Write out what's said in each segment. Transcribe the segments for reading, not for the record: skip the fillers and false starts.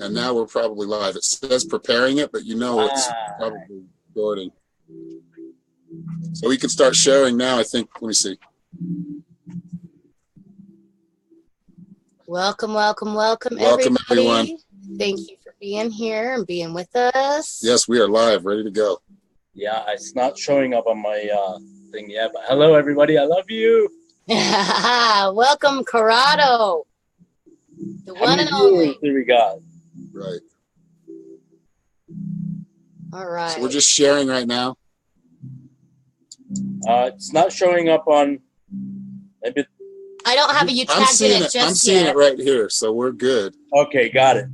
And now we're probably live. It says preparing it, but you know it's probably recording. So we can start sharing now, I think. Let me see. Welcome, Welcome, everybody. everyone. Thank you for being here and being with us. Yes, we are live, ready to go. Yeah, it's not showing up on my thing yet, but hello, everybody. I love you. Welcome, Corrado. The How one many and only. viewers do we got? Right. All right. So we're just sharing right now. It's not showing up on. Maybe. I don't have a you I'm tagged seeing in it it. just I'm seeing yet. it right here, so we're good. Okay, got it.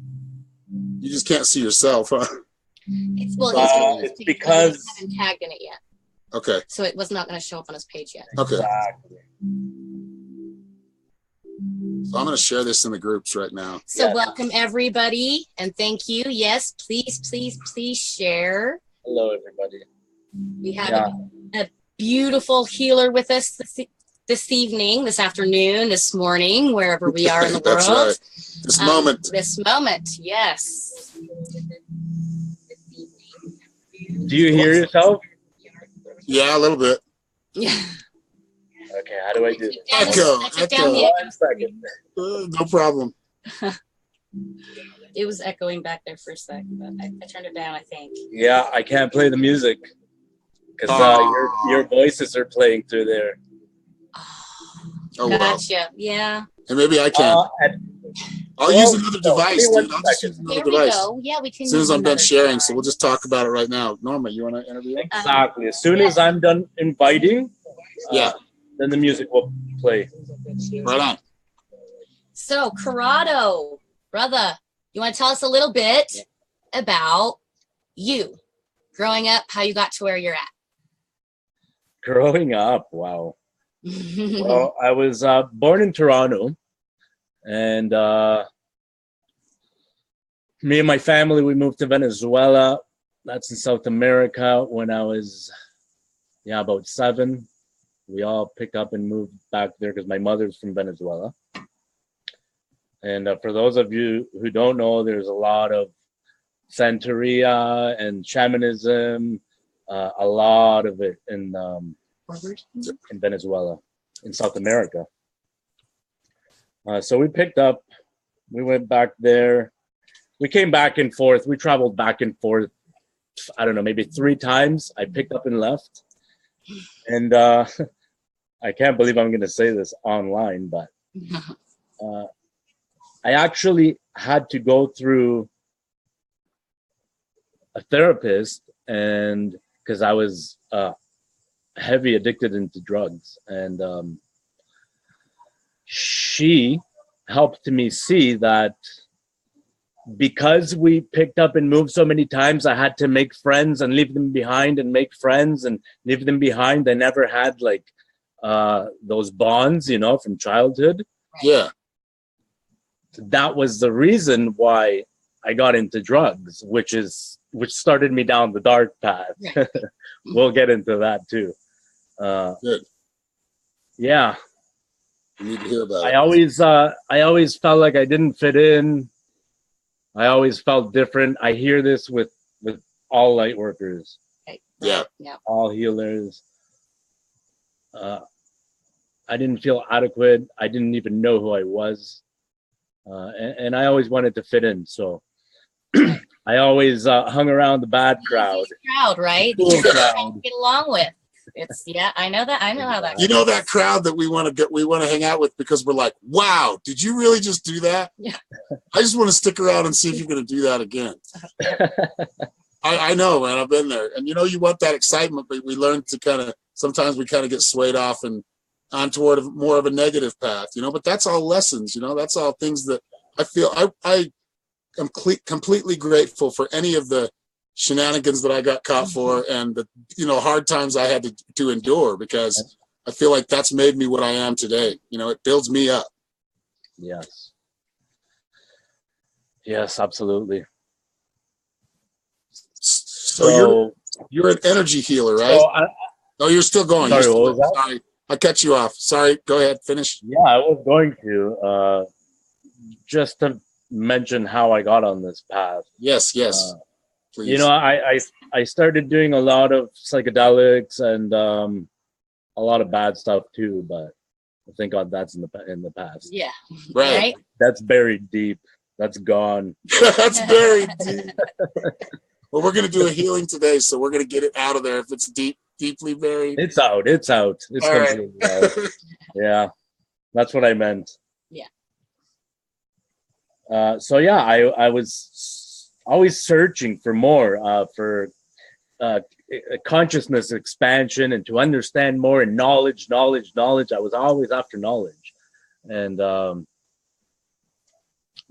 You just can't see yourself, huh? It's because I haven't tagged in it yet. Okay. So it was not going to show up on his page yet. Okay. Exactly. So I'm going to share this in the groups right now. So welcome, everybody, and thank you. Yes, please share. Hello, everybody. We have a beautiful healer with us this evening, this afternoon, this morning, wherever we are in the That's world. right. This moment. This moment, yes. Do you hear yourself? Yeah, a little bit. Yeah. Okay, how do I do this? Echo. 1 second. No problem. It was echoing back there for a sec, but I turned it down, I think. Yeah, I can't play the music because your voices are playing through there. Oh, Gotcha. wow. Yeah. And maybe I can. I'll use another device, dude. I'll just use another device. Go. Yeah, we can. As soon as I'm done sharing, so we'll just talk about it right now. Norma, you want to interview? Exactly. As soon as I'm done inviting, then the music will play. Right on. So, Corrado, brother, you want to tell us a little bit about you growing up, how you got to where you're at? Growing up, wow. Well, I was born in Toronto, and me and my family, we moved to Venezuela. That's in South America. When I was, about 7, we all picked up and moved back there because my mother's from Venezuela. And for those of you who don't know, there's a lot of Santeria and shamanism, a lot of it in Venezuela, in South America. So we picked up, we went back there. We came back and forth. We traveled back and forth, I don't know, maybe 3 times. I picked up and left. And I can't believe I'm going to say this online, but I actually had to go through a therapist, and because I was heavy addicted into drugs, and she helped me see that because we picked up and moved so many times, I had to make friends and leave them behind and make friends and leave them behind. I never had like those bonds, from childhood. Yeah. That was the reason why I got into drugs, which started me down the dark path. We'll get into that too. Good. Yeah. You need to hear about it. I always felt like I didn't fit in. I always felt different. I hear this with all light workers. Yeah. All healers. I didn't feel adequate. I didn't even know who I was. And I always wanted to fit in. So I always hung around the bad crowd. Right? Cool crowd. To get along with. I know that. I know how that. You know that crowd that we want to hang out with because we're like, wow, did you really just do that? Yeah. I just want to stick around and see if you're going to do that again. I know, man. I've been there. And you want that excitement, but we learn to sometimes we get swayed off and on toward more of a negative path, but that's all lessons, that's all things that I feel I am completely grateful for any of the shenanigans that I got caught for and the, hard times I had to endure, because I feel like that's made me what I am today. It builds me up. Yes. Yes, absolutely. So you're an energy healer, right? You're still going. Sorry, what was that? Sorry, I cut you off. Sorry. Go ahead. Finish. Yeah, I was going to just to mention how I got on this path. Yes, please. You know, I started doing a lot of psychedelics and a lot of bad stuff too, but thank God that's in the past. Yeah. Right. That's buried deep. That's gone. That's buried deep. Well, we're gonna do a healing today, so we're gonna get it out of there. If it's deeply buried, It's out. It's out. It's all right. completely out. Yeah, that's what I meant. Yeah. So yeah, I was always searching for more, for consciousness expansion and to understand more, and knowledge. I was always after knowledge, and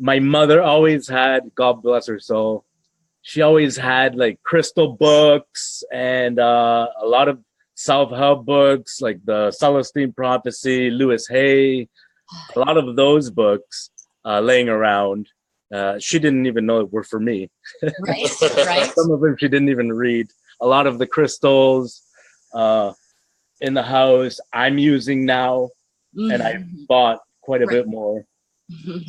my mother always had, God bless her soul, she always had like crystal books and a lot of self-help books like the Celestine Prophecy, Louis Hay, a lot of those books laying around. She didn't even know it were for me. Right. Some of them she didn't even read. A lot of the crystals in the house I'm using now, and I bought quite a bit more.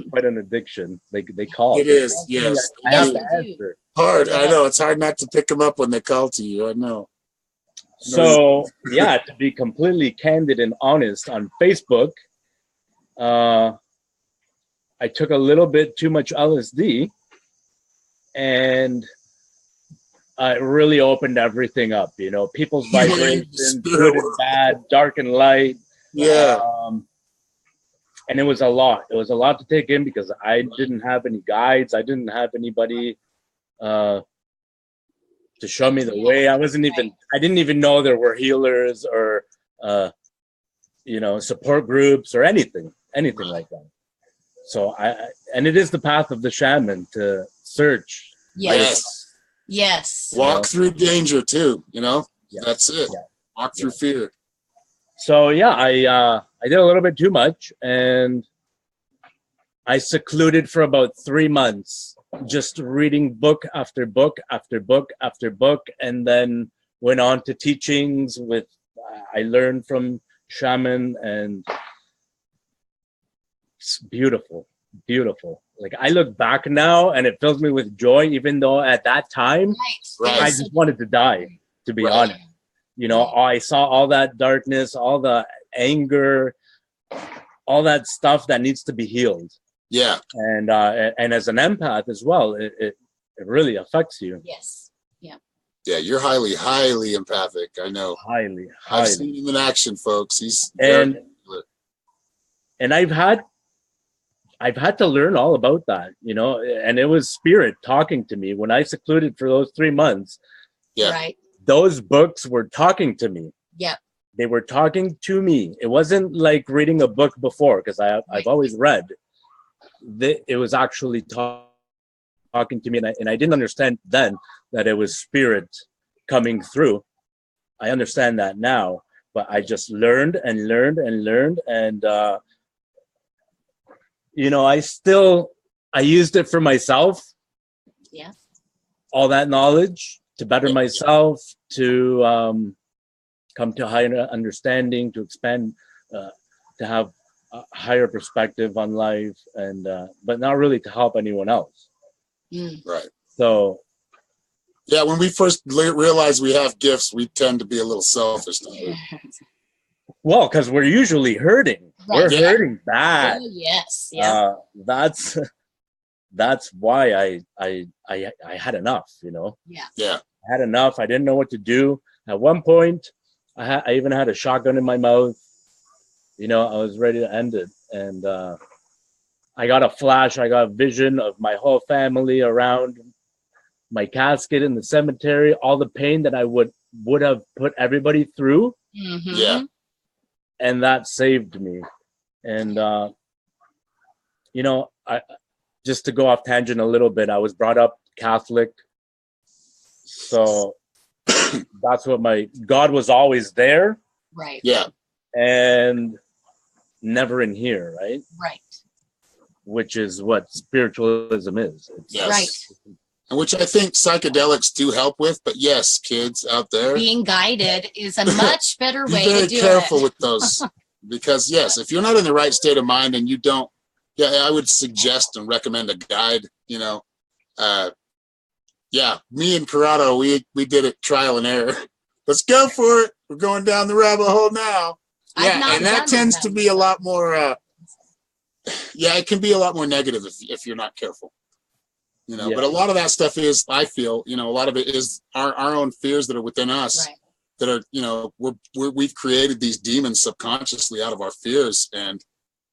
Quite an addiction. They call it is. Yes, I have to answer. Hard. I know it's hard not to pick them up when they call to you. I know. So yeah, to be completely candid and honest, on Facebook, I took a little bit too much LSD, and it really opened everything up. You know, people's vibrations, good and bad, dark and light. Yeah. And it was a lot. It was a lot to take in because I didn't have any guides. I didn't have anybody to show me the way. I didn't even know there were healers or, support groups or anything like that. So and it is the path of the shaman to search. Yes. Walk through danger too, Yeah. That's it. Yeah. Walk through fear. So yeah, I did a little bit too much, and I secluded for about 3 months, just reading book after book after book after book, and then went on to teachings with I learned from shaman, and it's beautiful. Like I look back now and it fills me with joy, even though at that time I just wanted to die, to be honest. I saw all that darkness, all the anger, all that stuff that needs to be healed. Yeah. And as an empath as well, it really affects you. Yes. Yeah. Yeah, you're highly, highly empathic. I know. Highly. I've seen him in action, folks. He's and I've had to learn all about that, and it was spirit talking to me when I secluded for those 3 months. Yeah. Right. Those books were talking to me. Yeah. They were talking to me. It wasn't like reading a book before, because I've always read. It was actually talking to me, and I didn't understand then that it was spirit coming through. I understand that now, but I just learned and learned and learned, and I used it for myself. Yeah. All that knowledge to better myself, to come to higher understanding, to expand, to have a higher perspective on life, and but not really to help anyone else. Right. So yeah, when we first realize we have gifts, we tend to be a little selfish. Well, because we're usually hurting. Right. We're hurting bad. Oh, yes. Yeah. That's why I had enough. Yeah. Yeah. I had enough. I didn't know what to do. At one point, I even had a shotgun in my mouth. I was ready to end it, and I got a flash. I got a vision of my whole family around my casket in the cemetery. All the pain that I would have put everybody through. Mm-hmm. Yeah. And that saved me. And I just to go off tangent a little bit, I was brought up Catholic. So that's what my God was always there. Right. Yeah. And never in here, right? Right. Which is what spiritualism is. Yes. Right. And which I think psychedelics do help with, but yes, kids out there, being guided is a much better way to do it. Be very careful with those, because yes, if you're not in the right state of mind and you don't yeah, I would suggest and recommend a guide, you know. Yeah, me and Corrado, we did it trial and error. Let's go for it. We're going down the rabbit hole now. Yeah, and that tends to be a lot more, yeah, it can be a lot more negative if you're not careful. You know, but a lot of that stuff is, I feel, you know, a lot of it is our own fears that are within us, that are, you know, we've created these demons subconsciously out of our fears, and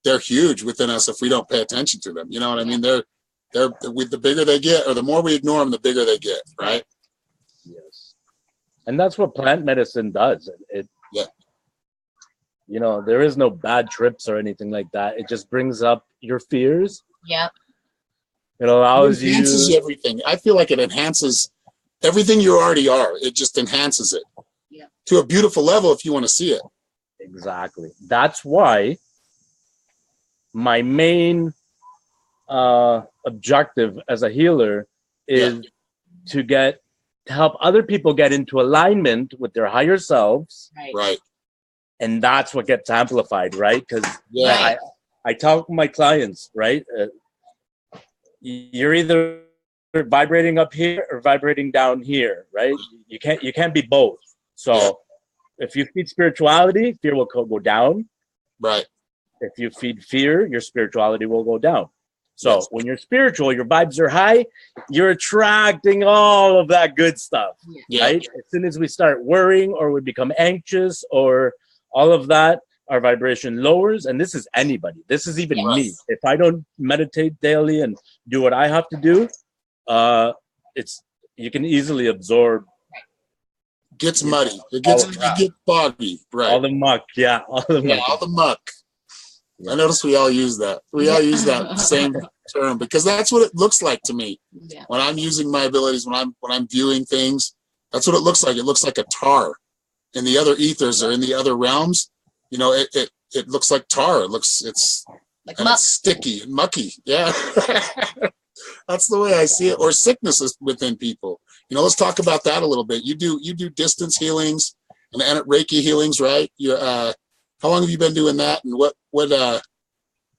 they're huge within us if we don't pay attention to them. You know what I mean? They're with the bigger they get, or the more we ignore them, the bigger they get, right? Yes. And that's what plant medicine does. You know, there is no bad trips or anything like that. It just brings up your fears. Yep. It allows you. It enhances everything. I feel like it enhances everything you already are. It just enhances it to a beautiful level if you want to see it. Exactly. That's why my main objective as a healer is to help other people get into alignment with their higher selves. Right. And that's what gets amplified, right? Because I talk to my clients, right? You're either vibrating up here or vibrating down here, right? You can't be both. So if you feed spirituality, fear will go down. Right. If you feed fear, your spirituality will go down. So when you're spiritual, your vibes are high, you're attracting all of that good stuff, right? As soon as we start worrying or we become anxious or all of that, our vibration lowers. And this is anybody. This is even me. If I don't meditate daily and do what I have to do, you can easily absorb. Gets muddy. It gets boggy. Right. All the muck. Yeah. All the muck. I notice we all use that. We all use that same term because that's what it looks like to me. When I'm using my abilities, when I'm viewing things, that's what it looks like. It looks like a tar in the other ethers or in the other realms. You know, it looks like tar. It's like it's sticky and mucky. Yeah. That's the way I see it. Or sicknesses within people. You know, let's talk about that a little bit. You do distance healings and Reiki healings, right? How long have you been doing that? And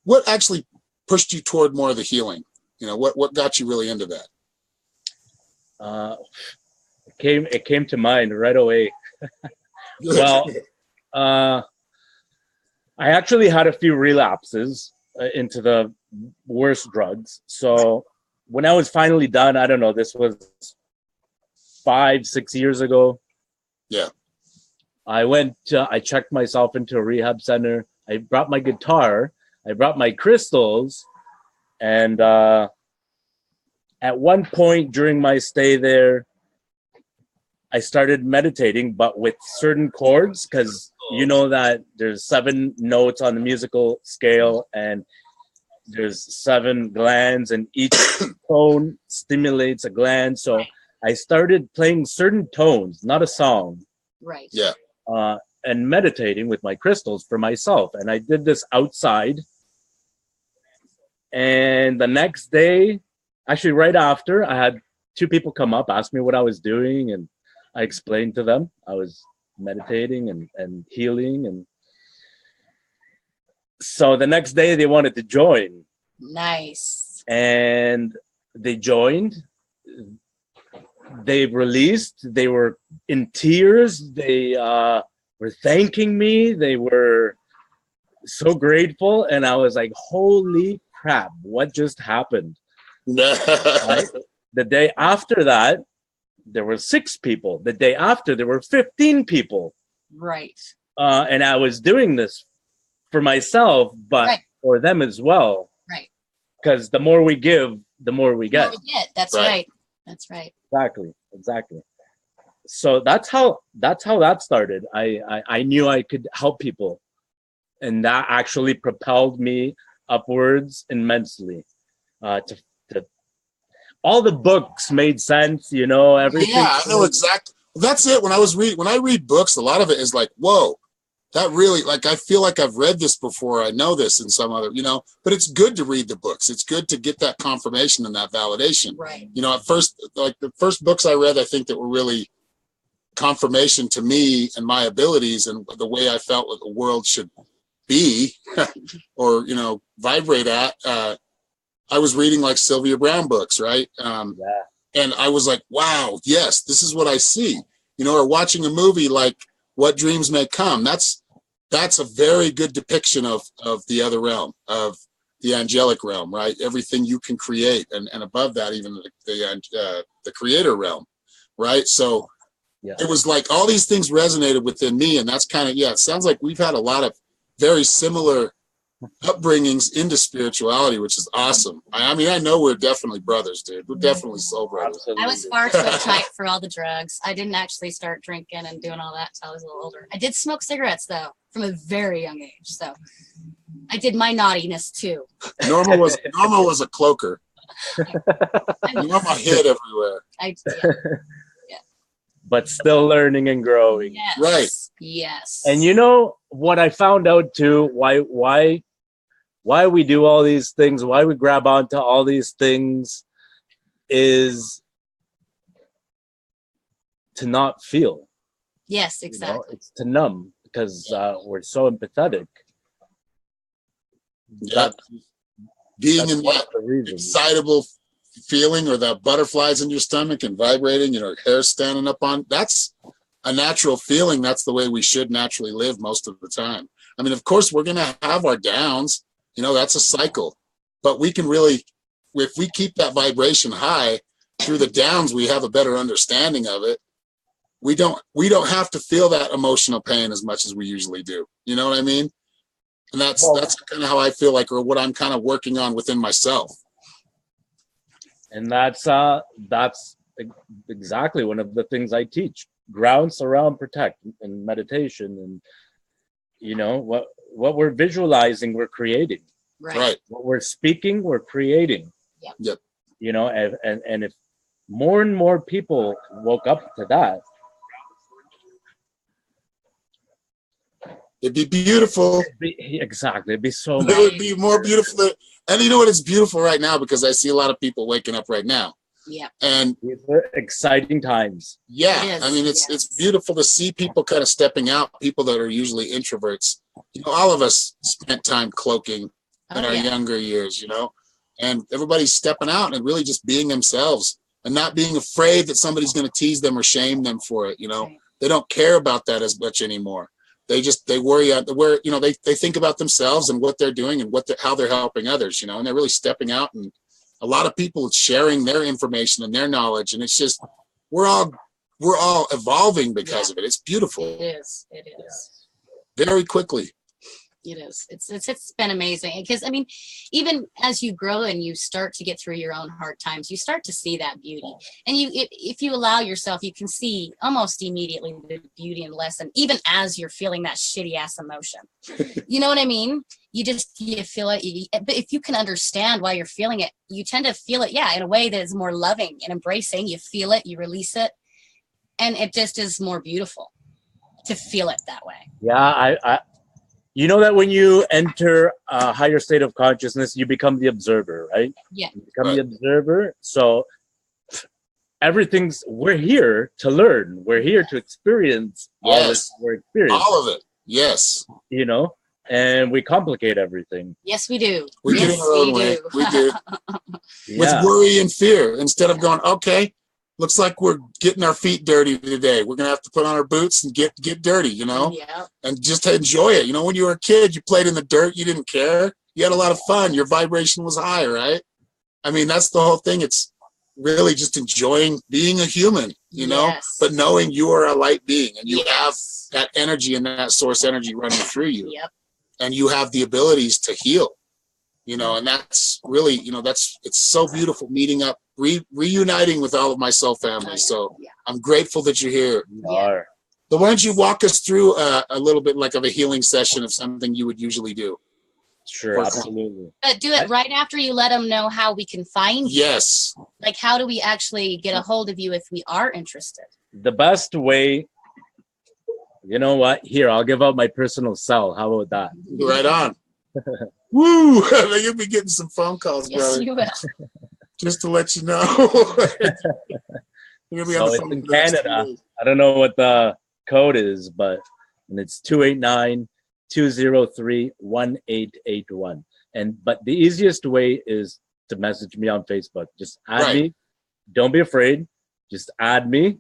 what actually pushed you toward more of the healing? You know, what got you really into that? It came to mind right away. Well, I actually had a few relapses into the worst drugs. So when I was finally done, I don't know, this was 5-6 years ago. Yeah. I checked myself into a rehab center. I brought my guitar. I brought my crystals. And at one point during my stay there, I started meditating, but with certain chords, because you know that there's 7 notes on the musical scale and there's 7 glands and each tone stimulates a gland. So I started playing certain tones, not a song. Right. Yeah. And meditating with my crystals for myself. And I did this outside. And the next day, actually right after, I had 2 people come up, ask me what I was doing, and I explained to them I was meditating and healing. And so the next day they wanted to join. Nice. And they joined. They released. They were in tears. They were thanking me. They were so grateful. And I was like, holy crap, what just happened? Right? The day after that, there were 6 people. The day after, there were 15 people. Right. And I was doing this for myself, but for them as well. Right. Because the more we give, the more we get. That's right. That's right. Exactly. So that's how that started. I knew I could help people, and that actually propelled me upwards immensely. To all the books made sense, you know, everything. Yeah, I know exactly. That's it. When I read books, a lot of it is like, whoa, that really, like, I feel like I've read this before. I know this in some other, you know, but it's good to read the books. It's good to get that confirmation and that validation. Right. You know, at first, like the first books I read, I think that were really confirmation to me and my abilities and the way I felt that the world should be or, you know, vibrate at, I was reading like Sylvia Brown books, right? And I was like, wow, yes, this is what I see, you know, or watching a movie like What Dreams May Come. That's a very good depiction of the other realm, of the angelic realm, right? Everything you can create, and above that, even the creator realm, right? So it was like all these things resonated within me, and that's kind of, it sounds like we've had a lot of very similar upbringings into spirituality, which is awesome. I mean, I know we're definitely brothers, dude. We're definitely soul brothers. I was far too uptight for all the drugs. I didn't actually start drinking and doing all that until I was a little older. I did smoke cigarettes though from a very young age, so I did my naughtiness too. Norma was a cloaker. Norma hid everywhere. But still learning and growing. Yes. Right. Yes. And you know what I found out too, why we do all these things, why we grab onto all these things is to not feel. Yes, exactly. You know, it's to numb because we're so empathetic. Yep. Being in that excitable feeling, or the butterflies in your stomach and vibrating, you know, hair standing up on, that's a natural feeling. That's the way we should naturally live most of the time. I mean, of course, we're going to have our downs, you know, that's a cycle, but we can really, if we keep that vibration high through the downs, we have a better understanding of it. We don't have to feel that emotional pain as much as we usually do. You know what I mean? And that's kind of how I feel like, or what I'm kind of working on within myself. And that's exactly one of the things I teach: ground, surround, protect, and meditation. And you know what we're visualizing, we're creating. Right. What we're speaking, we're creating. Yep. You know, and if more and more people woke up to that, it'd be beautiful. Exactly. It'd be so much. It would be more beautiful. And you know what? It's beautiful right now because I see a lot of people waking up right now. Yeah. And these are exciting times. Yeah. I mean, it's beautiful to see people kind of stepping out, people that are usually introverts. You know, all of us spent time cloaking in our younger years, you know, and everybody's stepping out and really just being themselves and not being afraid that somebody's going to tease them or shame them for it. You know, They don't care about that as much anymore. They worry where, you know, they think about themselves and what they're doing and how they're helping others, you know, and they're really stepping out, and a lot of people sharing their information and their knowledge. And it's just, we're all evolving because of it. It's beautiful. It is. Very quickly. It is. It's been amazing because, I mean, even as you grow and you start to get through your own hard times, you start to see that beauty. And if you allow yourself, you can see almost immediately the beauty and lesson, even as you're feeling that shitty ass emotion. You know what I mean? You feel it. But if you can understand why you're feeling it, you tend to feel it, in a way that is more loving and embracing. You feel it, you release it, and it just is more beautiful to feel it that way. Yeah, you know that when you enter a higher state of consciousness, you become the observer, right? Yeah. You become the observer. So we're here to learn. We're here to experience all this we're experiencing. All of it. Yes. You know, and we complicate everything. Yes, we do. We get in our own way. We do. With worry and fear, instead of going, okay, looks like we're getting our feet dirty today. We're going to have to put on our boots and get dirty, you know, and just enjoy it. You know, when you were a kid, you played in the dirt. You didn't care. You had a lot of fun. Your vibration was high, right? I mean, that's the whole thing. It's really just enjoying being a human, you know, but knowing you are a light being and you have that energy and that source energy running through you. And you have the abilities to heal, you know, and that's really, you know, it's so beautiful meeting up, reuniting with all of my soul family. So I'm grateful that you're here. So why don't you walk us through a little bit like of a healing session of something you would usually do? Sure, absolutely. But do it right after you let them know how we can find you. Yes. Like, how do we actually get a hold of you if we are interested? The best way, you know what? Here, I'll give out my personal cell. How about that? Right on. Woo! You'll be getting some phone calls, brother. Yes, you will. Just to let you know. You're gonna be on the phone in Canada. I don't know what the code is, but it's 289 203-1881. But the easiest way is to message me on Facebook. Just add me. Don't be afraid. Just add me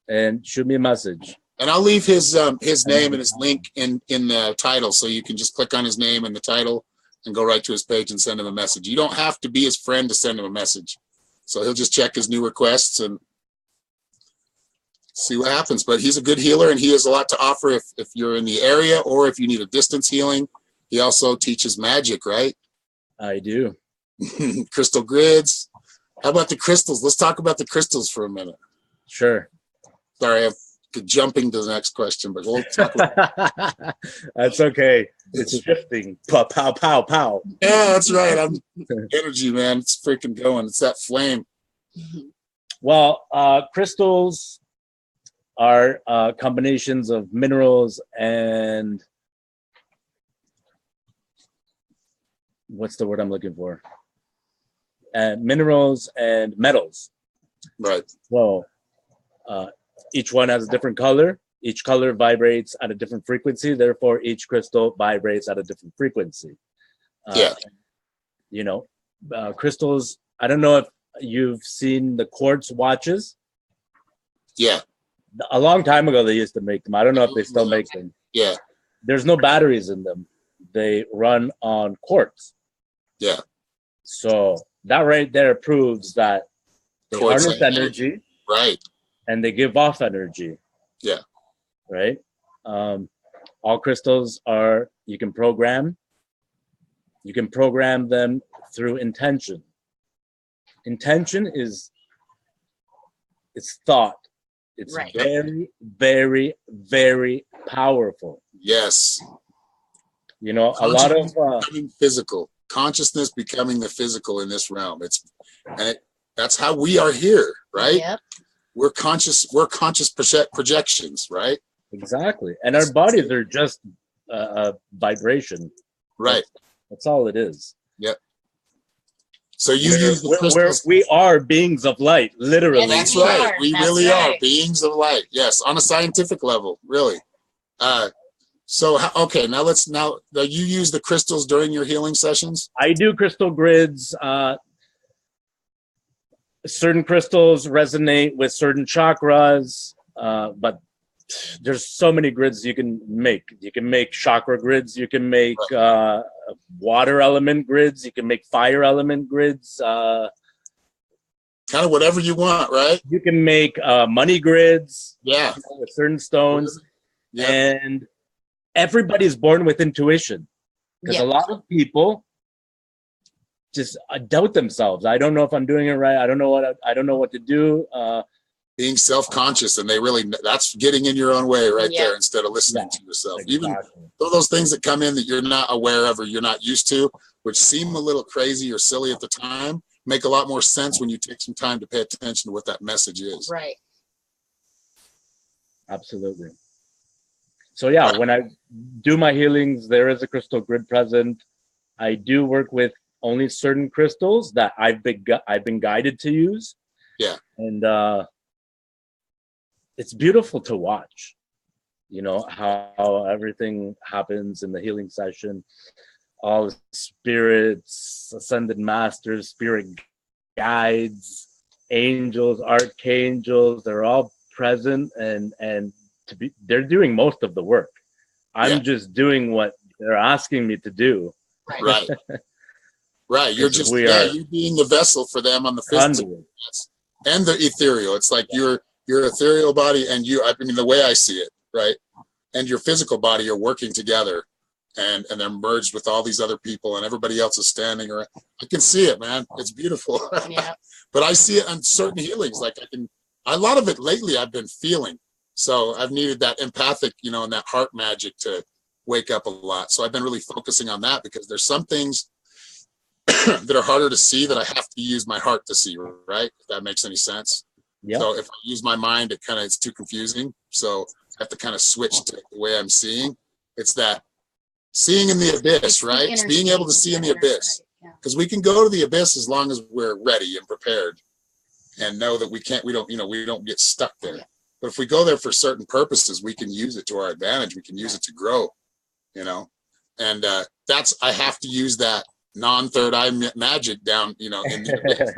and shoot me a message. And I'll leave his name and his link in the title, so you can just click on his name in the title and go right to his page and send him a message. You don't have to be his friend to send him a message. So he'll just check his new requests and see what happens. But he's a good healer, and he has a lot to offer if you're in the area or if you need a distance healing. He also teaches magic, right? I do. Crystal grids. How about the crystals? Let's talk about the crystals for a minute. Sure. Sorry, I'm jumping to the next question, but we'll talk about That's okay. It's shifting. Pow, pow, pow, pow. Yeah, that's right. I'm energy, man. It's freaking going. It's that flame. Well, crystals are combinations of minerals and what's the word I'm looking for? Minerals and metals. Right. So each one has a different color. Each color vibrates at a different frequency. Therefore, each crystal vibrates at a different frequency. You know, crystals, I don't know if you've seen the quartz watches. Yeah. A long time ago, they used to make them. I don't know if they still make them. Yeah. There's no batteries in them. They run on quartz. Yeah. So that right there proves that they Quartz harness energy. Right. And they give off energy. Yeah. Right. All crystals are, you can program them through intention. Intention is, it's thought. It's very, very, very powerful. Yes. You know, a lot of becoming physical consciousness, becoming the physical in this realm. That's how we are here, right? Yep. We're conscious projections, right? Exactly. And our bodies are just a vibration. Right. That's all it is. Yep. So you use the crystals. We are beings of light, literally. And that's right. We really are beings of light. Yes, on a scientific level, really. So okay, now you use the crystals during your healing sessions? I do crystal grids. Certain crystals resonate with certain chakras, but there's so many grids you can make. You can make chakra grids. You can make water element grids. You can make fire element grids. Kind of whatever you want, right? You can make money grids. Yeah. With certain stones. Yeah. And everybody's born with intuition. Because a lot of people just doubt themselves. I don't know if I'm doing it right. I don't know what to do. Being self-conscious, and that's getting in your own way right there instead of listening to yourself. Exactly. Even those things that come in that you're not aware of or you're not used to, which seem a little crazy or silly at the time, make a lot more sense when you take some time to pay attention to what that message is. Right. Absolutely. So yeah, when I do my healings, there is a crystal grid present. I do work with only certain crystals that I've been guided to use. Yeah. And it's beautiful to watch, you know, how everything happens in the healing session. All the spirits, ascended masters, spirit guides, angels, archangels, they're all present and they're doing most of the work. I'm just doing what they're asking me to do. Right. Right. You're just you're being the vessel for them on the physical and the ethereal. It's like your ethereal body and the way I see it, right? And your physical body are working together and they're merged with all these other people and everybody else is standing around. I can see it, man. It's beautiful. Yeah. But I see it on certain healings. Like a lot of it lately I've been feeling. So I've needed that empathic, and that heart magic to wake up a lot. So I've been really focusing on that because there's some things that are harder to see that I have to use my heart to see, right? If that makes any sense. Yeah. So if I use my mind, it's too confusing. So I have to kind of switch to the way I'm seeing. It's that seeing in the abyss, right? It's being able to see in the abyss. Because we can go to the abyss as long as we're ready and prepared and know that we don't get stuck there. But if we go there for certain purposes, we can use it to our advantage. We can use it to grow. you know, and I have to use that non-third eye magic down, you know, in the abyss.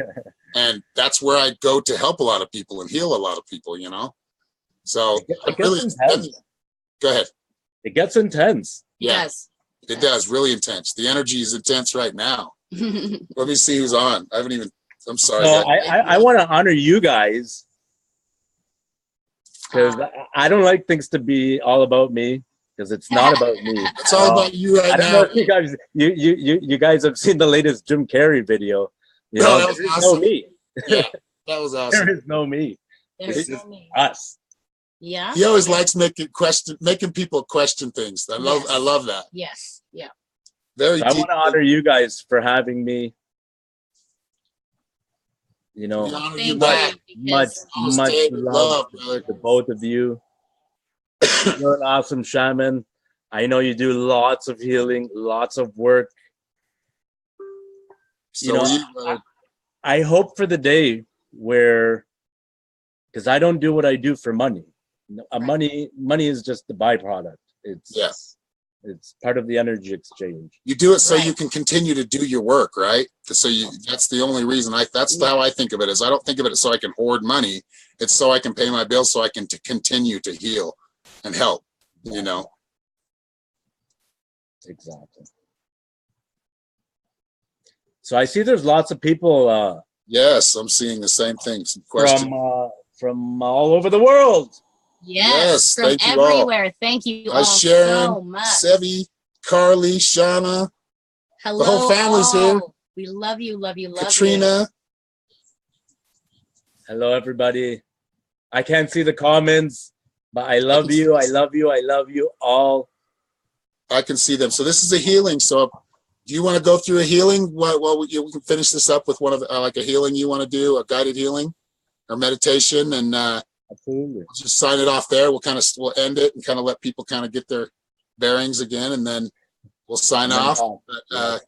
And that's where I go to help a lot of people and heal a lot of people, you know. So it gets intense. Go ahead. It gets intense. Yeah, it does. Really intense. The energy is intense right now. Let me see who's on. I haven't even. I'm sorry. So I want to honor you guys because I don't like things to be all about me because it's not about me. It's all about you right now. I don't know if you guys have seen the latest Jim Carrey video. You know, that was awesome. No me. Yeah, that was awesome. There is no me. There's no me. Us. Yeah. He always likes making people question things. I love that. Yes. Yeah. Very. So I want to honor you guys for having me. You know, much love to both of you. You're an awesome shaman. I know you do lots of healing, lots of work. So I hope for the day where, because I don't do what I do for money. Money is just the byproduct. It's part of the energy exchange. You do it so you can continue to do your work, right? So that's the only reason that's how I think of it. Is I don't think of it so I can hoard money. It's so I can pay my bills, so I can continue to heal and help. You know. Exactly. So I see there's lots of people. Yes, I'm seeing the same thing. Some questions from all over the world. Yes, from everywhere. Thank you all Sharon, so much. Sevi, Carly, Shauna. Hello, the whole family's here. We love you, love you, love Katrina. you. Hello, everybody. I can't see the comments, but I love you. I love you. I love you all. I can see them. So this is a healing. So do you want to go through a healing? Well, we can finish this up with one of like a healing you want to do, a guided healing or meditation, and absolutely. We'll just sign it off there. We'll end it and kind of let people kind of get their bearings again, and then we'll sign off. But,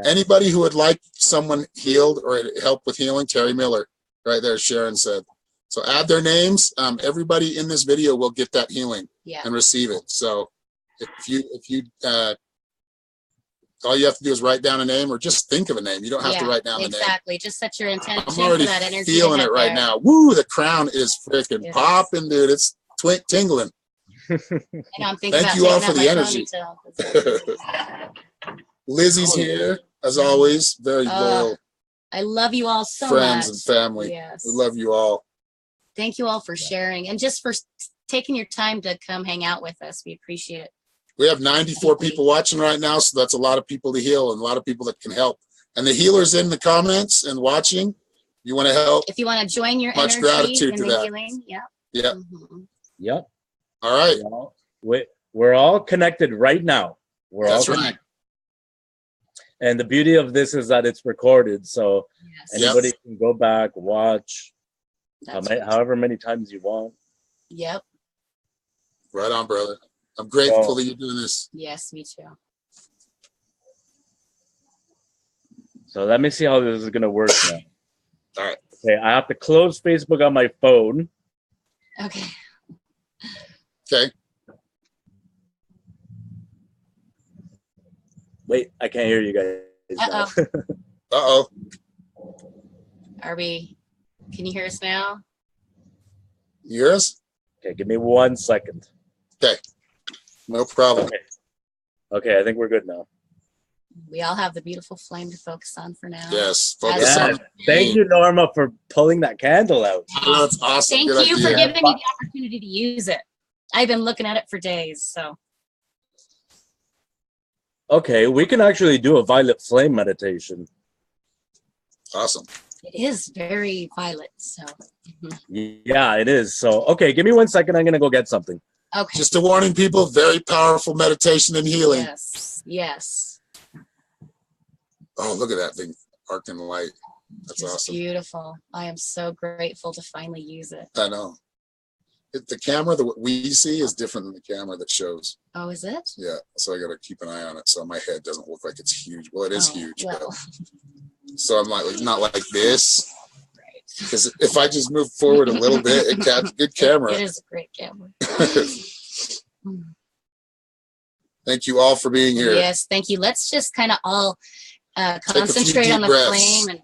anybody who would like someone healed or help with healing, Terry Miller, right there, Sharon said. So add their names. Everybody in this video will get that healing and receive it. So if you all you have to do is write down a name or just think of a name. You don't have to write down the name. Exactly. Just set your intention. I'm already for that energy feeling it right now. Woo, the crown is freaking popping, dude. It's tingling. I know, I'm thinking Thank you all for the energy. Lizzie's here, as always. Very loyal. I love you all so friends much. And family. Yes. We love you all. Thank you all for sharing and just for taking your time to come hang out with us. We appreciate it. We have 94 people watching right now, so that's a lot of people to heal and a lot of people that can help. And the healers in the comments and watching, you want to help. If you want to join your much energy gratitude in to the that. healing, Yep. Yep. All right. We're all connected right now. That's right. And the beauty of this is that it's recorded, so anybody can go back, watch, however many times you want. Yep. Right on, brother. I'm grateful that you're doing this. Yes, me too. So let me see how this is going to work now. All right. Okay, I have to close Facebook on my phone. Okay. Okay. Wait, I can't hear you guys. Uh-oh. Are we? Can you hear us now? You hear us? Okay, give me 1 second. Okay. No problem. Okay, I think we're good now. We all have the beautiful flame to focus on for now. Yes. Focus on. Thank you, Norma, for pulling that candle out. Oh, that's awesome. Thank Good you idea. for giving me the opportunity to use it. I've been looking at it for days, so. Okay, we can actually do a violet flame meditation. Awesome. It is very violet, so. Yeah, it is. So, okay, give me 1 second. I'm going to go get something. Okay. Just a warning, people, very powerful meditation and healing. Yes, yes. Oh, look at that thing, arcing light. That's It's awesome. beautiful. I am so grateful to finally use it. I know. The camera that we see is different than the camera that shows. Oh, is it? Yeah, so I got to keep an eye on it so my head doesn't look like it's huge. Well, it is huge. Well. But, so I'm like, not like this. Right. Because if I just move forward a little bit, it captures good camera. It is a great camera. Thank you all for being here. Yes, thank you. Let's just kind of all concentrate on the breaths. flame and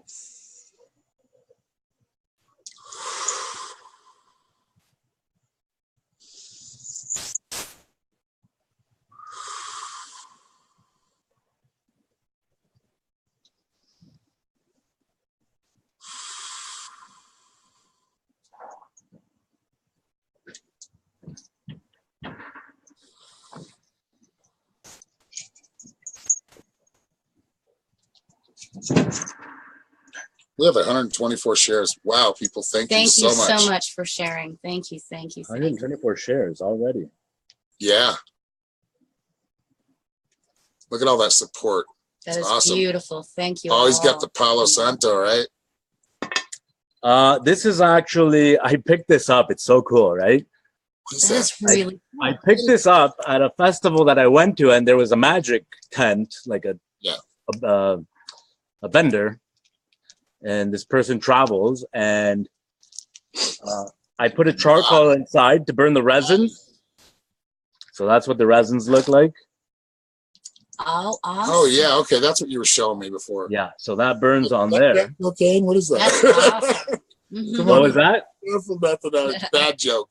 We have 124 shares. Wow, people, thank you so much for sharing. Thank you. 124 shares already. Yeah. Look at all that support. That is awesome. Beautiful. Thank you. Always got the Palo Santo, right? This is actually, I picked this up. It's so cool, right? That's really cool. I picked this up at a festival that I went to, and there was a magic tent, like a vendor, and this person travels, and I put a charcoal inside to burn the resins. So that's what the resins look like. Oh, awesome. Oh yeah, okay, that's what you were showing me before. Yeah, so that burns on there. Okay, what is that? That's awesome. Come What on, was that? careful, method. Bad joke.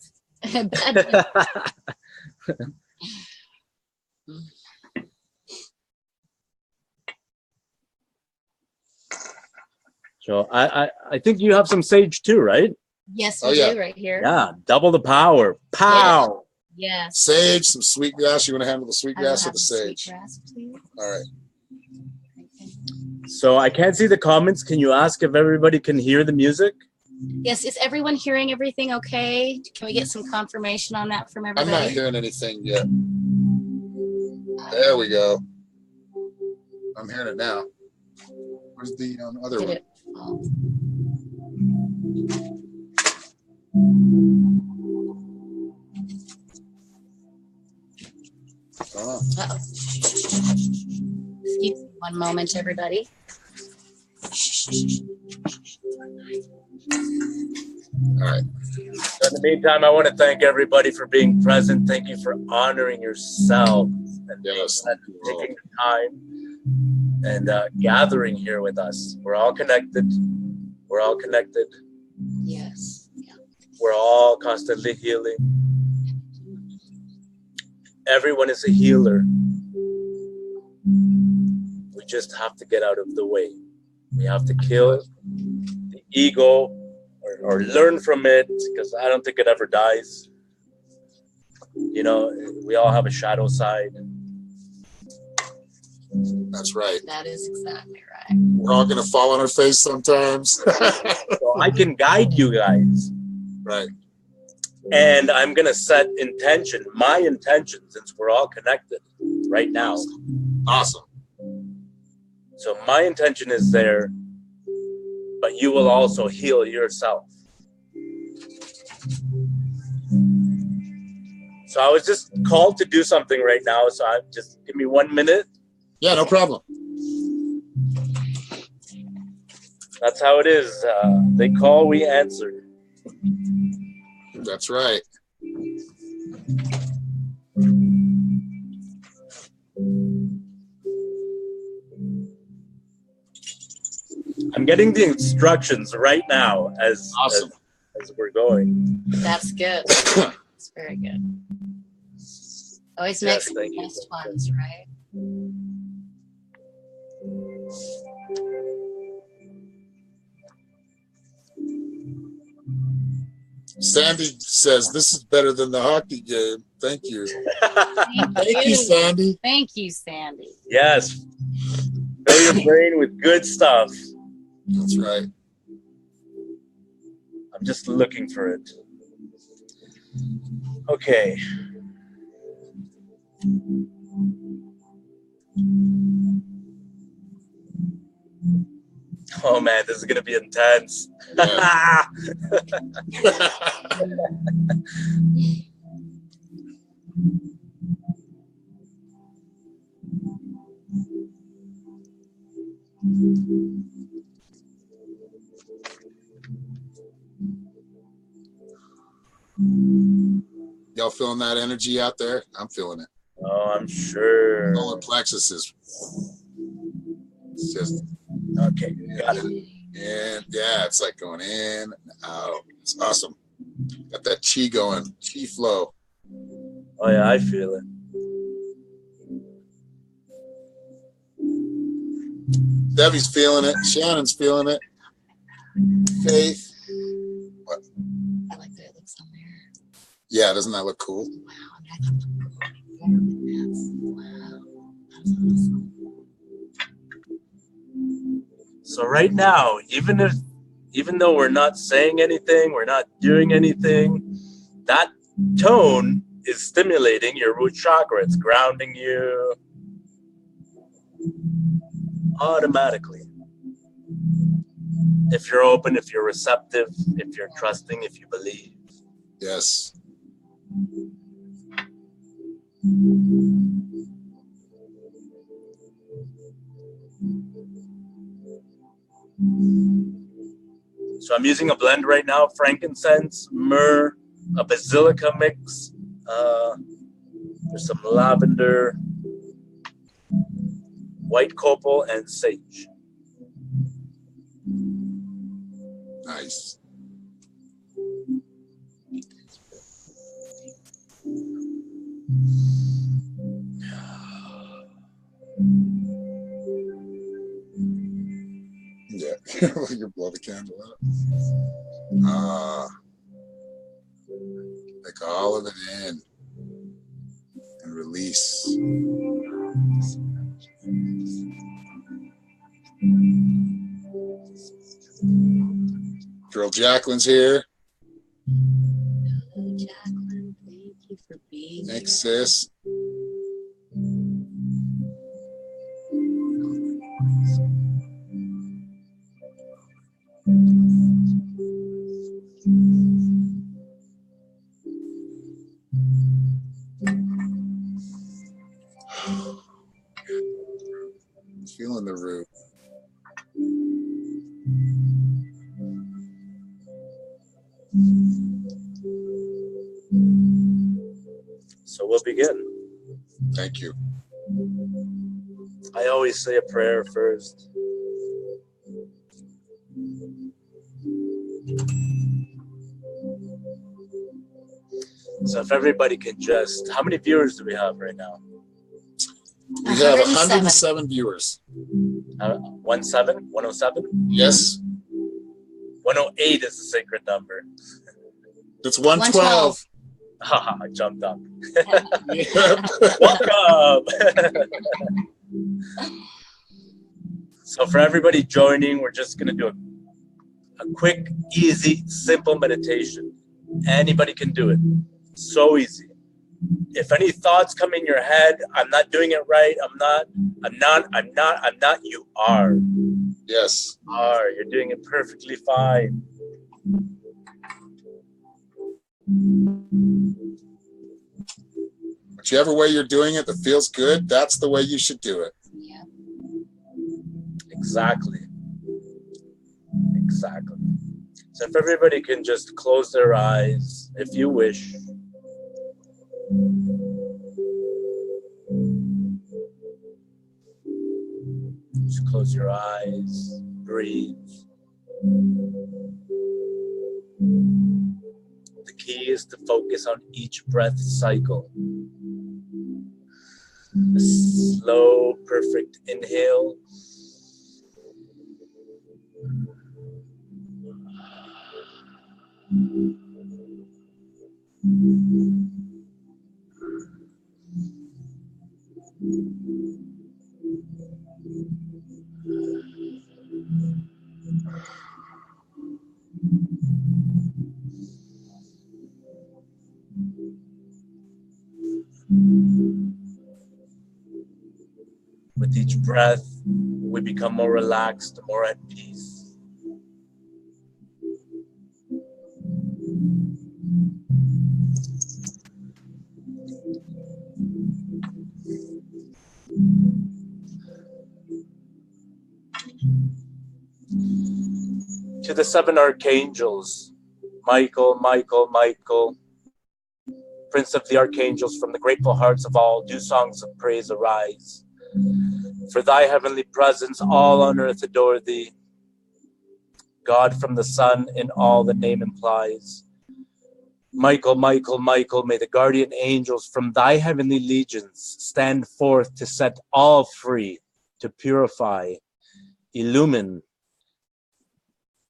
So I think you have some sage too, right? Yes, we do right here. Yeah, double the power. Pow. Yes. Sage, some sweetgrass. You want to handle the sweetgrass or the sage? Sweetgrass, please. All right. So I can't see the comments. Can you ask if everybody can hear the music? Yes, is everyone hearing everything okay? Can we get some confirmation on that from everybody? I'm not hearing anything yet. There we go. I'm hearing it now. Where's the other one? Oh. Uh-oh. Excuse me one moment, everybody. All right. So in the meantime, I want to thank everybody for being present. Thank you for honoring yourself and taking the time and gathering here with us. We're all connected. We're all connected. Yes. Yeah. We're all constantly healing. Everyone is a healer. We just have to get out of the way. We have to kill the ego or learn from it, because I don't think it ever dies. You know, we all have a shadow side. That's right. That is exactly right. We're all going to fall on our face sometimes. So I can guide you guys. Right. And I'm going to set intention, my intention, since we're all connected right now. Awesome. So my intention is there, but you will also heal yourself. So I was just called to do something right now. So just give me 1 minute. Yeah, no problem. That's how it is. They call, we answer. That's right. Mm-hmm. I'm getting the instructions right now as awesome. as we're going. That's good. It's very good. Always makes the best ones, right? Sandy says this is better than the hockey game. Thank you. Thank you, Sandy. Thank you, Sandy. Yes. Fill your brain with good stuff. That's right. I'm just looking for it. Okay. Oh man, this is gonna be intense. Yeah. Y'all feeling that energy out there? I'm feeling it. Oh, I'm sure. Solar plexus is. It's just. Okay, got it. And yeah, it's like going in and out. It's awesome. Got that chi going, chi flow. Oh yeah, I feel it. Debbie's feeling it. Shannon's feeling it. Faith. What? I like that it looks on there. Yeah, doesn't that look cool? Wow, I thought it looked cool. Wow, that's awesome. So right now, even though we're not saying anything, we're not doing anything, that tone is stimulating your root chakra. It's grounding you automatically. If you're open, if you're receptive, if you're trusting, if you believe. Yes. So I'm using a blend right now, frankincense, myrrh, a basilica mix. There's some lavender, white copal, and sage. Nice. Yeah, you blow the candle out. Take all of it in and release. Girl Jacqueline's here. Oh, Jacqueline, thank you for being here. Thanks, sis. Feeling the root. So we'll begin. Thank you. I always say a prayer first. So if everybody can just, how many viewers do we have right now? We have 107. 107 viewers. 107? 107? Yes. 108 is the sacred number. It's 112. Haha, I jumped up. Yeah. Welcome. So for everybody joining, we're just going to do a quick, easy, simple meditation. Anybody can do it. So easy. If any thoughts come in your head, I'm not doing it right, I'm not, you are. Yes. You're doing it perfectly fine. Whichever way you're doing it that feels good, that's the way you should do it. Yeah. Exactly. So if everybody can just close their eyes, if you wish. Just close your eyes, breathe. The key is to focus on each breath cycle. A slow, perfect inhale. With each breath, we become more relaxed, more at peace. To the 7 archangels, Michael, Michael, Michael, Prince of the archangels, from the grateful hearts of all, do songs of praise arise. For thy heavenly presence, all on earth adore thee. God from the sun in all the name implies. Michael, Michael, Michael, may the guardian angels from thy heavenly legions stand forth to set all free, to purify, illumine,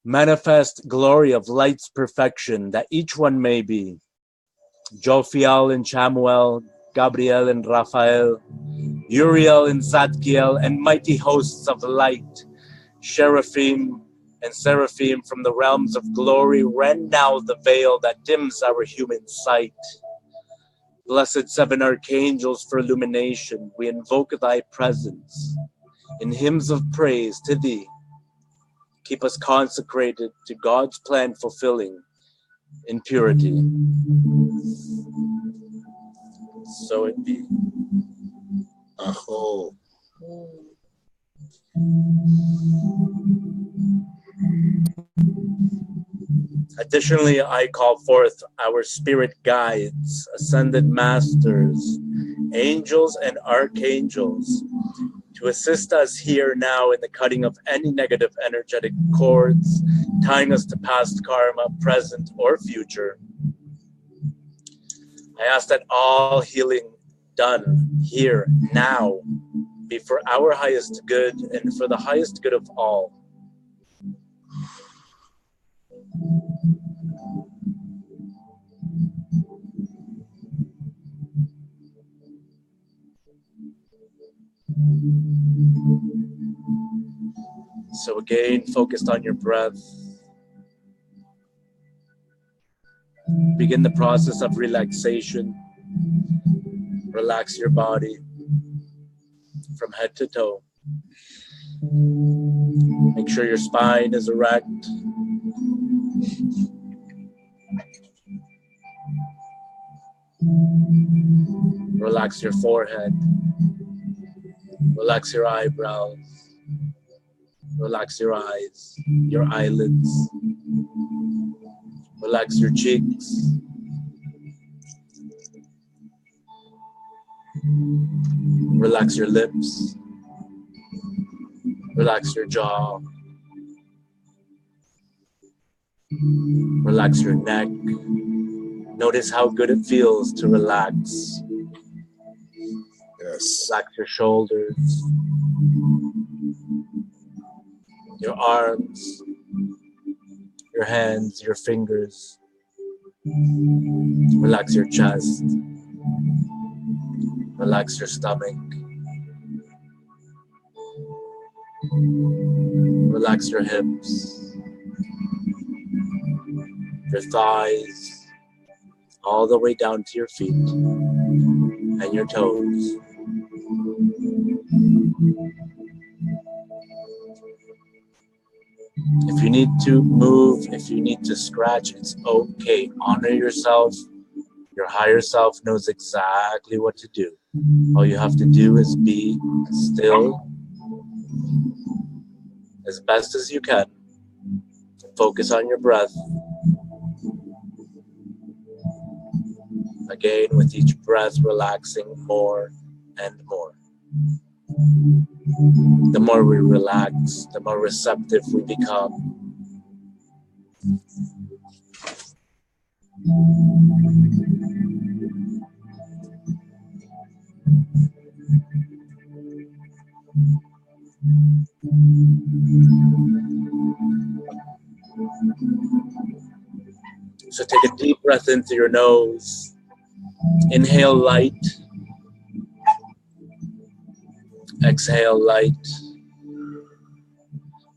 manifest glory of light's perfection, that each one may be Jophiel and Chamuel, Gabriel and Raphael, Uriel and Zadkiel, and mighty hosts of light, Seraphim and Seraphim from the realms of glory, rend now the veil that dims our human sight. Blessed seven archangels for illumination, we invoke thy presence in hymns of praise to thee. Keep us consecrated to God's plan, fulfilling in purity. So it be. Aho. Additionally, I call forth our spirit guides, ascended masters, angels and archangels, to assist us here now in the cutting of any negative energetic cords, tying us to past karma, present or future. I ask that all healing done here now be for our highest good and for the highest good of all. So again, focused on your breath. Begin the process of relaxation. Relax your body from head to toe. Make sure your spine is erect. Relax your forehead. Relax your eyebrows. Relax your eyes, your eyelids. Relax your cheeks. Relax your lips. Relax your jaw. Relax your neck. Notice how good it feels to relax. Yes. Relax your shoulders, your arms, your hands, your fingers. Relax your chest. Relax your stomach. Relax your hips, your thighs, all the way down to your feet and your toes. If you need to move, if you need to scratch, it's okay. Honor yourself. Your higher self knows exactly what to do. All you have to do is be still as best as you can. Focus on your breath. Again, with each breath, relaxing more and more. The more we relax, the more receptive we become. So take a deep breath into your nose. Inhale light. Exhale light.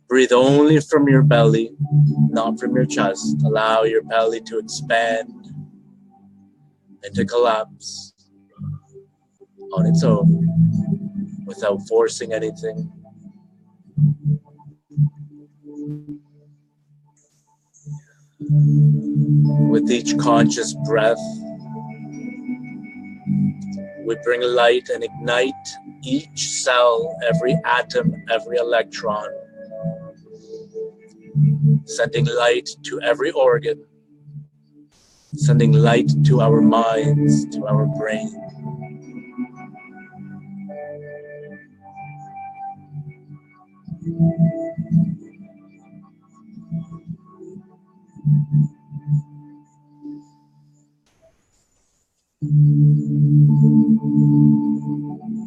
Breathe only from your belly, not from your chest. Allow your belly to expand and to collapse on its own without forcing anything. With each conscious breath, we bring light and ignite each cell, every atom, every electron, sending light to every organ, sending light to our minds, to our brain.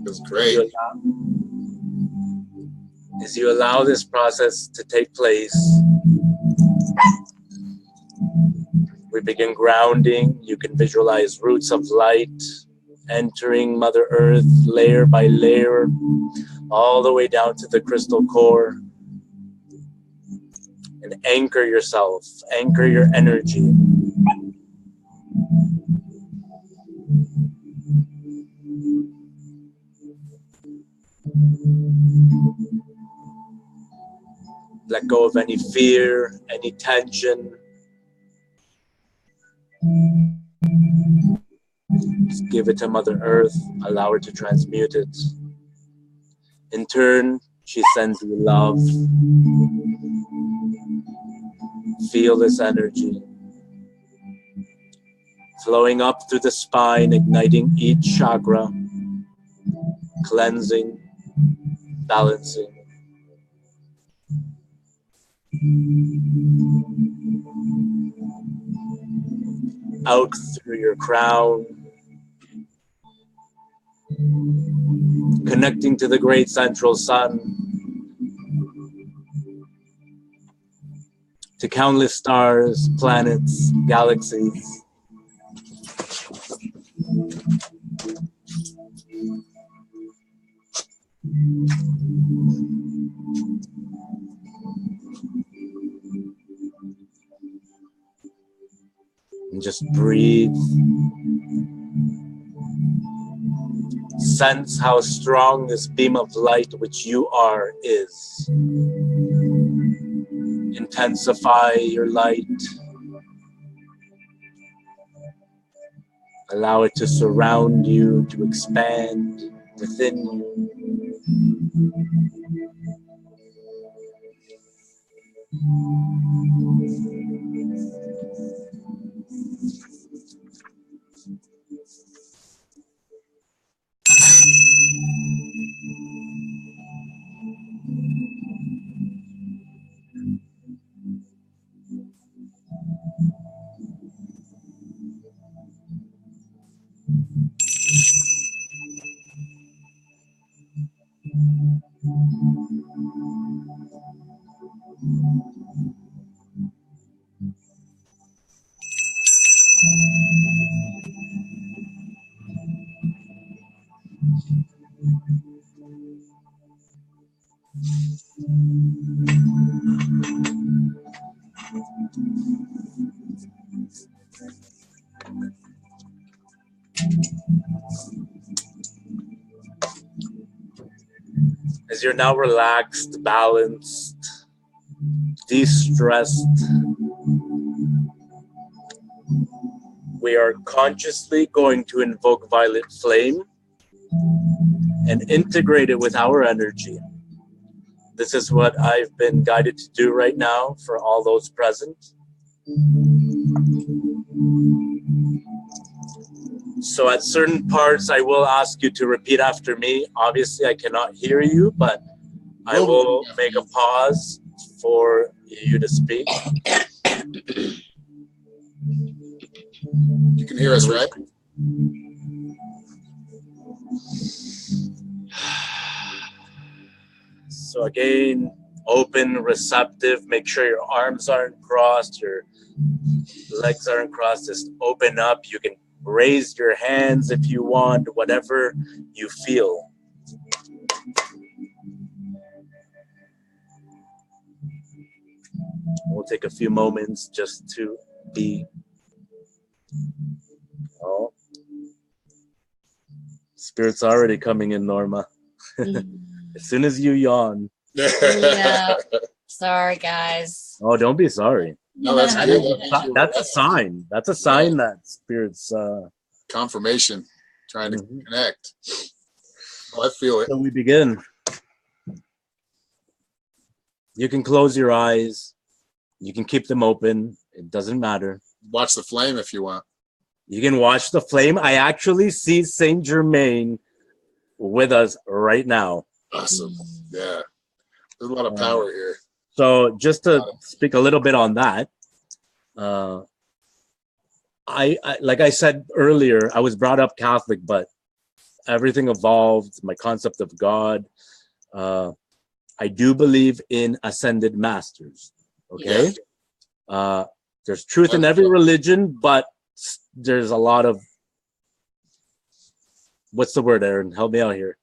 It's great. As you allow this process to take place, we begin grounding. You can visualize roots of light entering Mother Earth layer by layer, all the way down to the crystal core. And anchor yourself, anchor your energy. Let go of any fear, any tension. Just give it to Mother Earth, allow her to transmute it. In turn, she sends you love. Feel this energy flowing up through the spine, igniting each chakra, cleansing, balancing. Out through your crown, connecting to the great central sun, to countless stars, planets, galaxies. And just breathe. Sense how strong this beam of light which you are is. Intensify your light. Allow it to surround you, to expand within you. As you're now relaxed, balanced, de-stressed, we are consciously going to invoke VioletFlame and integrate it with our energy. This is what I've been guided to do right now for all those present. So at certain parts, I will ask you to repeat after me. Obviously, I cannot hear you, but I will make a pause for you to speak. You can hear us, right? So again, open, receptive. Make sure your arms aren't crossed, your legs aren't crossed. Just open up. You can raise your hands if you want, whatever you feel. We'll take a few moments just to be. Oh, Spirit's already coming in, Norma. As soon as you yawn. Yeah. Sorry, guys. Oh, don't be sorry. No, that's good. That's a sign. That's a sign that Spirit's Confirmation, trying to connect. Oh, I feel it. So we begin. You can close your eyes. You can keep them open. It doesn't matter. Watch the flame if you want. You can watch the flame. I actually see Saint Germain with us right now. Awesome. Yeah. There's a lot of power here. So just to speak a little bit on that, I like I said earlier, I was brought up Catholic, but everything evolved. My concept of God. I do believe in ascended masters. Okay. Yeah. There's truth in every religion, but there's a lot of, what's the word, Aaron? Help me out here.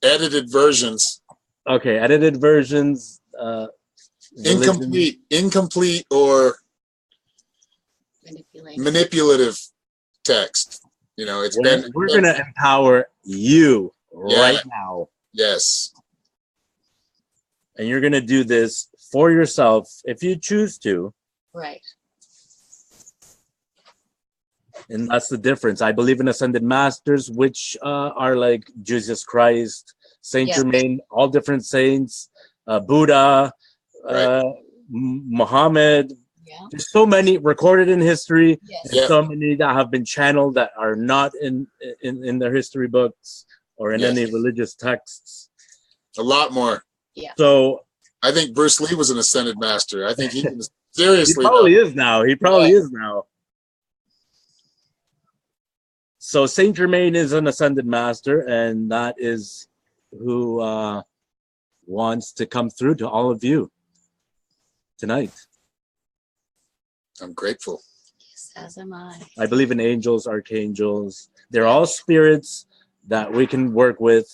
Edited versions. Okay, edited versions. Incomplete or manipulative text. You know, we're going to empower you right now. Yes. And you're going to do this for yourself if you choose to. Right. And that's the difference. I believe in ascended masters, which are like Jesus Christ, Saint Germain, all different saints, Buddha, Muhammad. Yeah. There's so many recorded in history, and so many that have been channeled that are not in their history books or in any religious texts. A lot more. Yeah. So I think Bruce Lee was an ascended master. I think he was seriously. He probably is now. He probably is now. So Saint Germain is an ascended master, and that is who wants to come through to all of you tonight. I'm grateful. Yes, as am I. I believe in angels, archangels. They're all spirits that we can work with.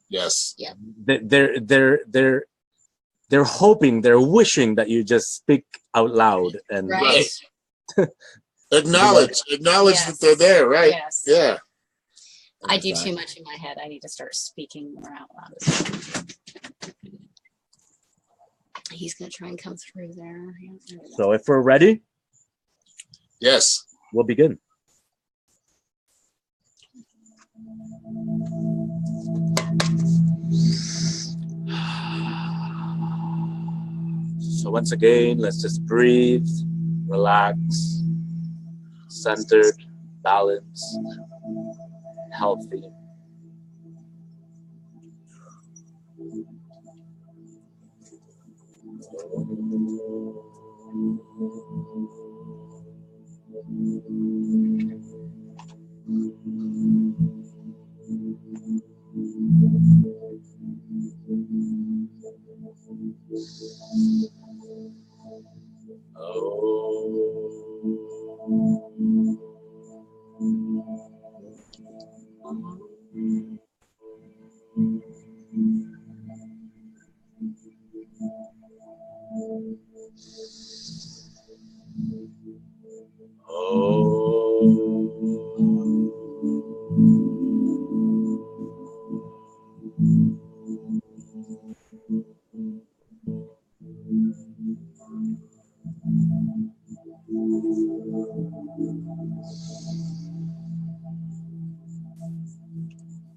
Yes. Yeah. They're hoping, they're wishing that you just speak out loud and acknowledge that they're there, right? Yes. Yeah. I do too much in my head. I need to start speaking more out loud as well. He's going to try and come through there. So if we're ready, yes, we'll begin. So once again, let's just breathe, relax, centered, balanced, healthy.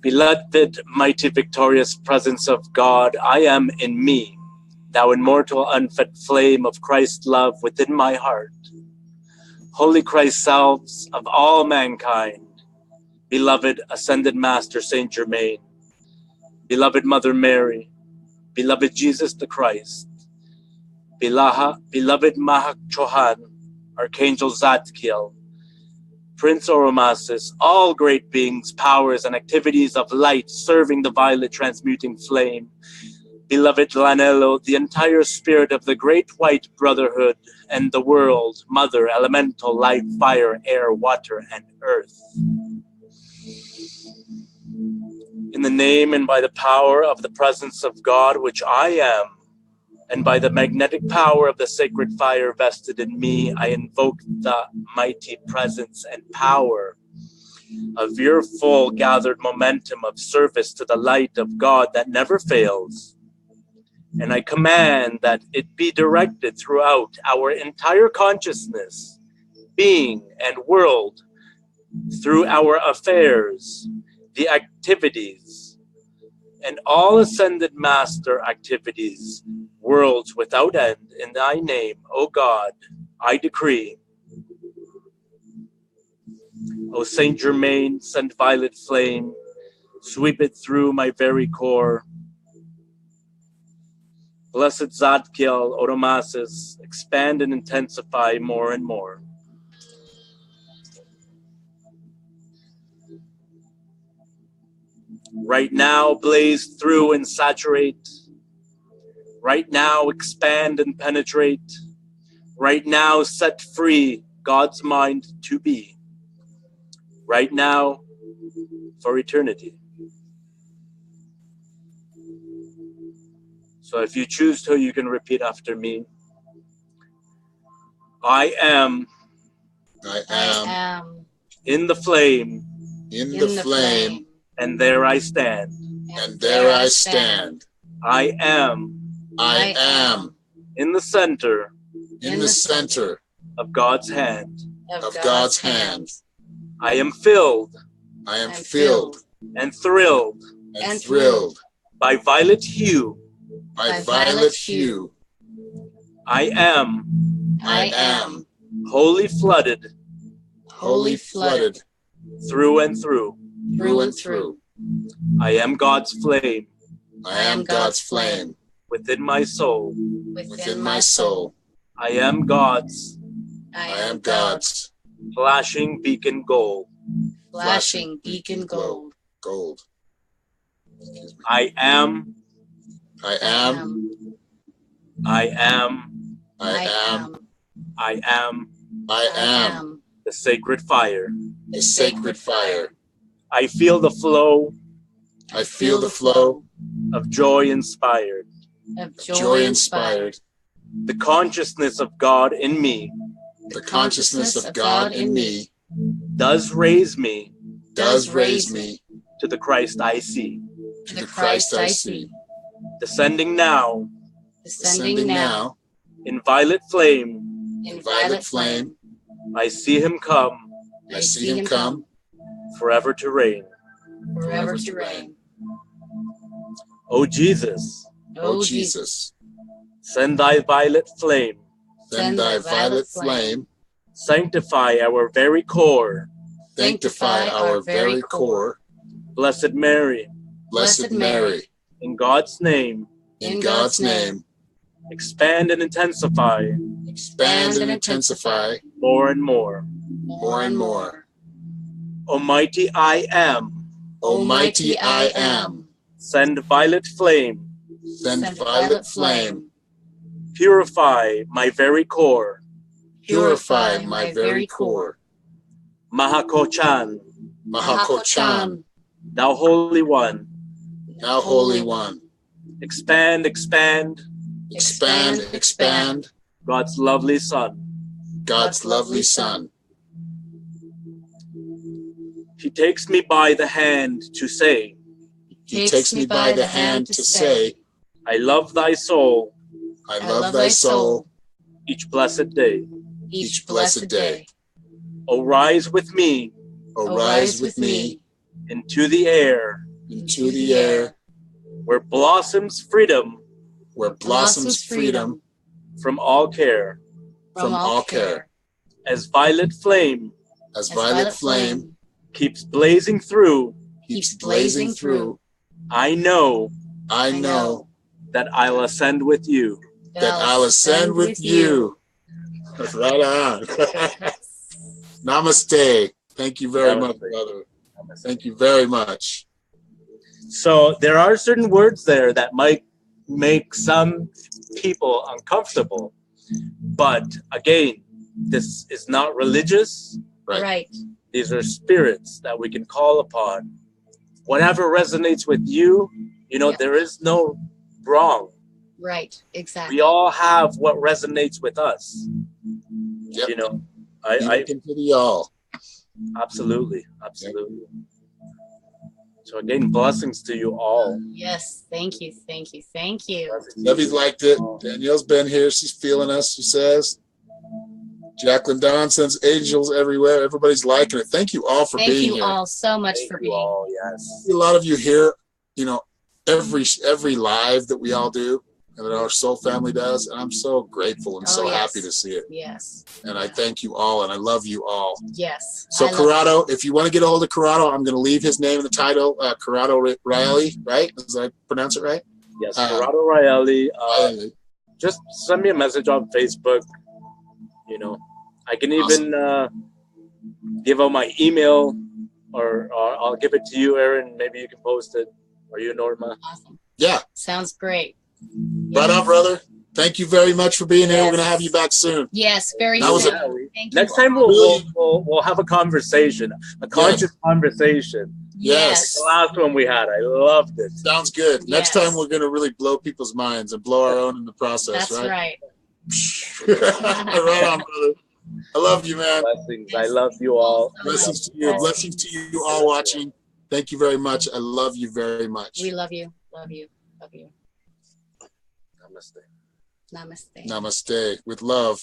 Beloved, mighty, victorious presence of God, I am in me, thou immortal, unfed flame of Christ's love within my heart. Holy Christ selves of all mankind, beloved ascended Master Saint Germain, beloved Mother Mary, beloved Jesus the Christ, beloved Mahak Chohan, Archangel Zadkiel, Prince Oromasis, all great beings, powers, and activities of light serving the violet transmuting flame, beloved Lanello, the entire spirit of the great white brotherhood and the world, mother, elemental, life, fire, air, water, and earth. In the name and by the power of the presence of God, which I am, and by the magnetic power of the sacred fire vested in me, I invoke the mighty presence and power of your full gathered momentum of service to the light of God that never fails. And I command that it be directed throughout our entire consciousness, being, and world, through our affairs, the activities, and all ascended master activities, worlds without end, in thy name, O God, I decree. O Saint Germain, send violet flame, sweep it through my very core. Blessed Zadkiel, Oromasis, expand and intensify more and more. Right now, blaze through and saturate. Right now, expand and penetrate. Right now, set free God's mind to be. Right now, for eternity. So if you choose to, you can repeat after me. I am in the flame, in the flame, and there I stand. and there I stand. I am I am in the center in the center of God's hand. of God's hand. I am filled I am filled and thrilled and thrilled by violet hue. by violet hue. I am I am wholly flooded wholly flooded through and through. through and through. I am God's flame I am God's flame within my soul. within my soul. I am God's I am God's flashing beacon gold. flashing beacon gold. gold. Excuse me. I am, I am, I am, I am, I am I am the sacred fire. the sacred fire. I feel the flow I feel the flow of joy inspired. of joy inspired. The consciousness of God in me The consciousness of God in me does raise me does raise me to the Christ I see. to the Christ I see. Descending now descending now in violet flame, In violet flame, I see him come I see him come forever to reign. forever to reign. O Jesus, O Jesus, send thy violet flame, send thy violet flame, sanctify our very core. sanctify our very core. Blessed Mary, Blessed Mary, in God's name, in God's name, expand and intensify expand and intensify more and more. more and more. Almighty I am, Almighty I am, send violet flame, send violet flame, purify my very core. purify my very core. Mahako-chan, Mahako-chan, thou Holy One, thou Holy One, expand, expand expand, expand God's lovely Son. God's lovely Son. He takes me by the hand to say, He takes me by the hand to say, I love thy soul I love thy soul each blessed day. each blessed day. O rise with me Arise with me into the air into the air, where blossoms freedom where blossoms freedom from all care. from all care. As violet flame As violet flame keeps blazing through, keeps blazing through, I know I know that I'll ascend with you. that I'll ascend with you. Right on. Namaste. Thank you very much, brother. Thank you very much. So there are certain words there that might make some people uncomfortable. But again, this is not religious. Right. Right. These are spirits that we can call upon. Whatever resonates with you, Yeah. there is no wrong. Right. Exactly. We all have what resonates with us. Yep. I Into the all. absolutely. So again, blessings to you all. Yes. Thank you. Thank you. Thank you. Debbie's liked it. Danielle's been here. She's feeling us, she says. Jacqueline Dawn sends angels everywhere. Everybody's liking it. Thank you all for Thank being you here. all so much Thank for you being. all, yes. A lot of you here, every live that we all do. and that our soul family does. And I'm so grateful and so yes. happy to see it. Yes. And I thank you all, and I love you all. Yes. So Corrado, if you want to get a hold of Corrado, I'm going to leave his name in the title, Corrado Raeli, right? Did I pronounce it right? Yes, Corrado Raeli. Raeli. Just send me a message on Facebook. You know, I can even give out my email, or I'll give it to you, Aaron. Maybe you can post it, or you, Norma. Awesome. Yeah. Sounds great. Right on, brother. Thank you very much for being here. We're going to have you back soon. Yes, very That was soon. Next time we'll have a conversation, a conscious conversation. Yes. The last one we had, I loved it. Sounds good. Yes. Next time we're going to really blow people's minds and blow our own in the process. That's right. Right on, brother. I love you, man. Blessings. I love you all. Blessings to you. Blessings to you all watching. Thank you very much. I love you very much. We love you. Love you. Love you. Namaste. Namaste. Namaste. With love.